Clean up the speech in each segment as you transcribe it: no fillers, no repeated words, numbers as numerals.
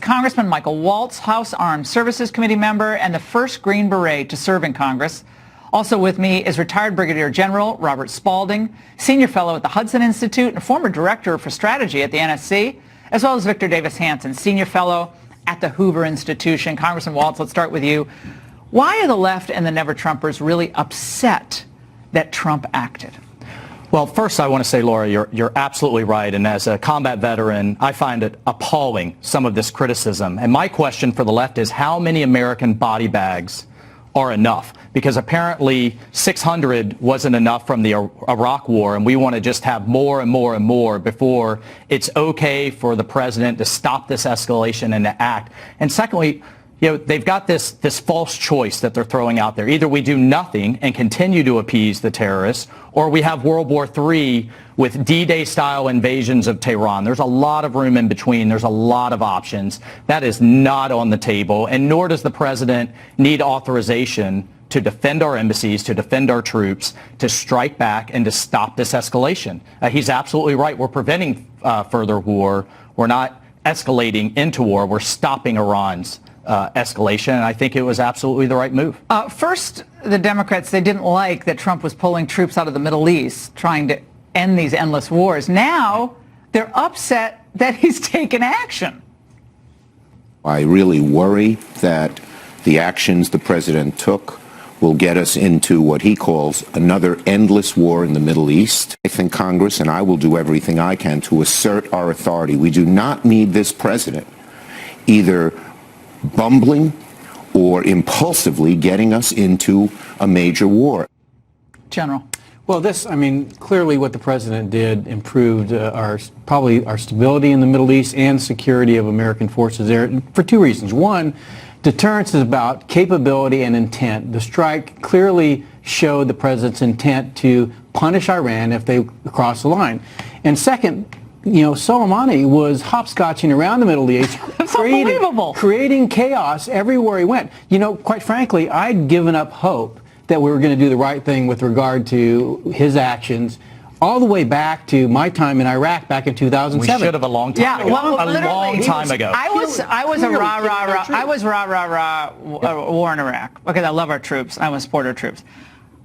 Congressman Michael Waltz, House Armed Services Committee member and the first Green Beret to serve in Congress. Also with me is retired Brigadier General Robert Spalding, Senior Fellow at the Hudson Institute and former Director for Strategy at the NSC, as well as Victor Davis Hanson, Senior Fellow at the Hoover Institution. Congressman Waltz, let's start with you. Why are the left and the Never-Trumpers really upset that Trump acted? Well, first I want to say, Laura, you're absolutely right. And as a combat veteran, I find it appalling, some of this criticism. And my question for the left is how many American body bags are enough? Because apparently 600 wasn't enough from the Iraq war, and we want to just have more and more and more before it's okay for the president to stop this escalation and to act. And secondly, they've got this false choice that they're throwing out there. Either we do nothing and continue to appease the terrorists, or we have World War III with D-Day style invasions of Tehran. There's a lot of room in between. There's a lot of options. That is not on the table, and nor does the president need authorization to defend our embassies, to defend our troops, to strike back, and to stop this escalation. He's absolutely right. We're preventing further war. We're not escalating into war. We're stopping Iran's escalation, and I think it was absolutely the right move. First, the Democrats, they didn't like that Trump was pulling troops out of the Middle East, trying to end these endless wars. Now, they're upset that he's taken action. I really worry that the actions the president took will get us into what he calls another endless war in the Middle East. I think Congress and I will do everything I can to assert our authority. We do not need this president either bumbling or impulsively getting us into a major war. General. Well, clearly what the president did improved probably our stability in the Middle East and security of American forces there for two reasons. One, deterrence is about capability and intent. The strike clearly showed the president's intent to punish Iran if they cross the line. And second, Soleimani was hopscotching around the Middle East, creating chaos everywhere he went. Quite frankly, I'd given up hope that we were going to do the right thing with regard to his actions all the way back to my time in Iraq back in 2007. We should have a long time ago. Well, a long time ago. I was a rah war in Iraq because I love our troops. I want to support our troops.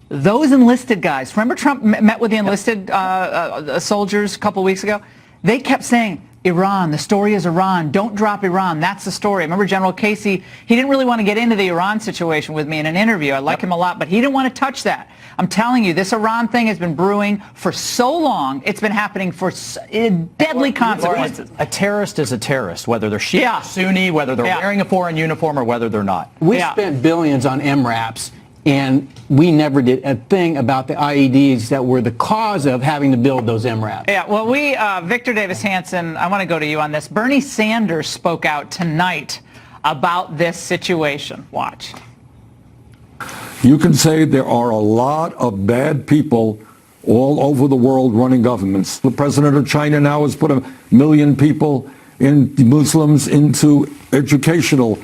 Those enlisted guys, remember Trump met with the enlisted soldiers a couple of weeks ago? They kept saying, Iran, the story is Iran. Don't drop Iran. That's the story. Remember General Casey? He didn't really want to get into the Iran situation with me in an interview. I like him a lot, but he didn't want to touch that. I'm telling you, this Iran thing has been brewing for so long. It's been happening for deadly consequences. A terrorist is a terrorist, whether they're Shia, Sunni, whether they're wearing a foreign uniform, or whether they're not. We spent billions on MRAPs, and we never did a thing about the IEDs that were the cause of having to build those MRAPs. Yeah, well, Victor Davis Hanson, I want to go to you on this. Bernie Sanders spoke out tonight about this situation. Watch. You can say there are a lot of bad people all over the world running governments. The president of China now has put 1 million people, Muslims, into educational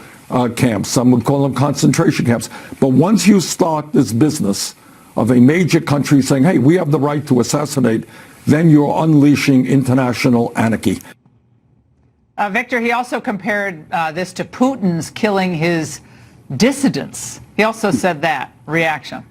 camps. Some would call them concentration camps. But once you start this business of a major country saying, hey, we have the right to assassinate, then you're unleashing international anarchy. Victor, he also compared this to Putin's killing his dissidents. He also said that. Reaction.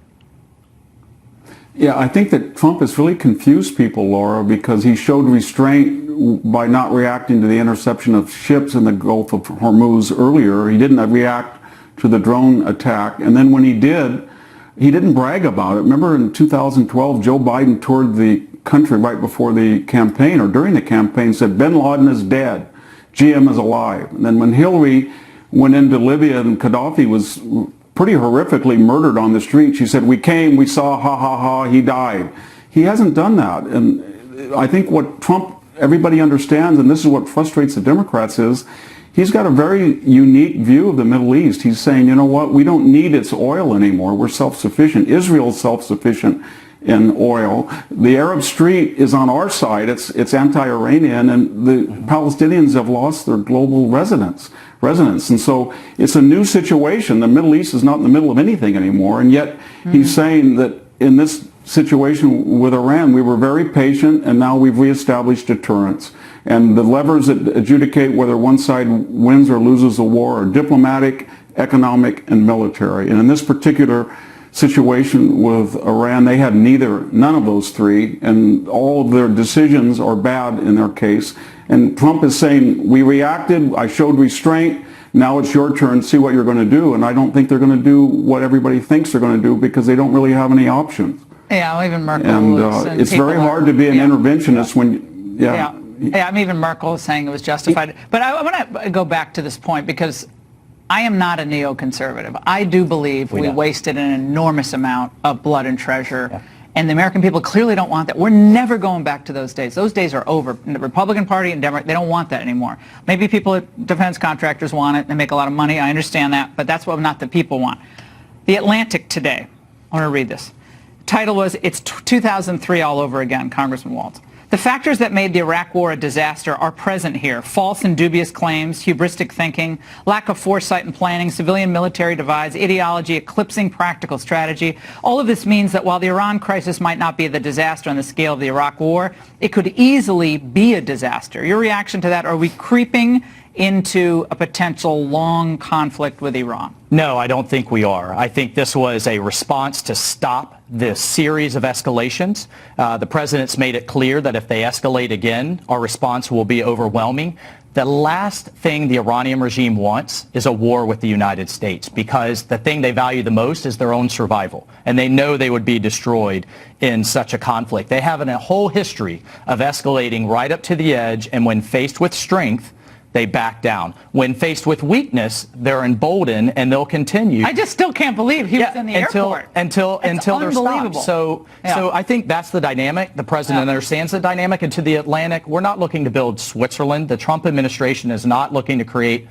Yeah, I think that Trump has really confused people, Laura, because he showed restraint by not reacting to the interception of ships in the Gulf of Hormuz earlier. He didn't react to the drone attack. And then when he did, he didn't brag about it. Remember in 2012, Joe Biden toured the country right before the campaign, or during the campaign, said, bin Laden is dead, GM is alive. And then when Hillary went into Libya and Gaddafi was pretty horrifically murdered on the street, she said, we came, we saw, ha, ha, ha, he died. He hasn't done that. And I think what Trump, everybody understands, and this is what frustrates the Democrats, is he's got a very unique view of the Middle East. He's saying, you know what, we don't need its oil anymore. We're self-sufficient. Israel's self-sufficient in oil. The Arab Street is on our side. It's anti-Iranian, and the Palestinians have lost their global resonance. And so it's a new situation. The Middle East is not in the middle of anything anymore, and yet he's saying that in this situation with Iran, we were very patient, and now we've reestablished deterrence. And the levers that adjudicate whether one side wins or loses a war are diplomatic, economic, and military. And in this particular situation with Iran, they had none of those three, and all of their decisions are bad in their case. And Trump is saying, we reacted, I showed restraint, now it's your turn, see what you're going to do. And I don't think they're going to do what everybody thinks they're going to do because they don't really have any options. Yeah, even Merkel. And it's very hard to be an interventionist when, Yeah, I mean, even Merkel is saying it was justified. But I want to go back to this point because I am not a neoconservative. I do believe we wasted an enormous amount of blood and treasure. Yeah. And the American people clearly don't want that. We're never going back to those days. Those days are over. The Republican Party and Democrat, they don't want that anymore. Maybe people at defense contractors want it. They make a lot of money. I understand that. But that's what not the people want. The Atlantic today, I want to read this. Title was, it's 2003 all over again, Congressman Waltz. The factors that made the Iraq War a disaster are present here. False and dubious claims, hubristic thinking, lack of foresight and planning, civilian-military divides, ideology eclipsing practical strategy. All of this means that while the Iran crisis might not be the disaster on the scale of the Iraq War, it could easily be a disaster. Your reaction to that, are we creeping into a potential long conflict with Iran? No, I don't think we are. I think this was a response to stop this series of escalations. The president's made it clear that if they escalate again, our response will be overwhelming. The last thing the Iranian regime wants is a war with the United States because the thing they value the most is their own survival. And they know they would be destroyed in such a conflict. They have a whole history of escalating right up to the edge, and when faced with strength, they back down. When faced with weakness, they're emboldened and they'll continue. I just still can't believe he was in the airport. Until they're stopped. So I think that's the dynamic. The president understands the dynamic. And to the Atlantic, we're not looking to build Switzerland. The Trump administration is not looking to create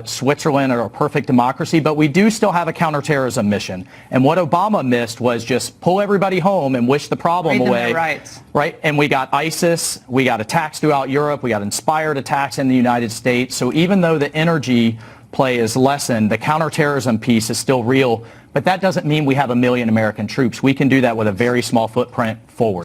Switzerland or a perfect democracy, but we do still have a counterterrorism mission. And what Obama missed was just pull everybody home and wish the problem away. Right? And we got ISIS, we got attacks throughout Europe, we got inspired attacks in the United States. So even though the energy play is lessened, the counterterrorism piece is still real, but that doesn't mean we have 1 million American troops. We can do that with a very small footprint forward.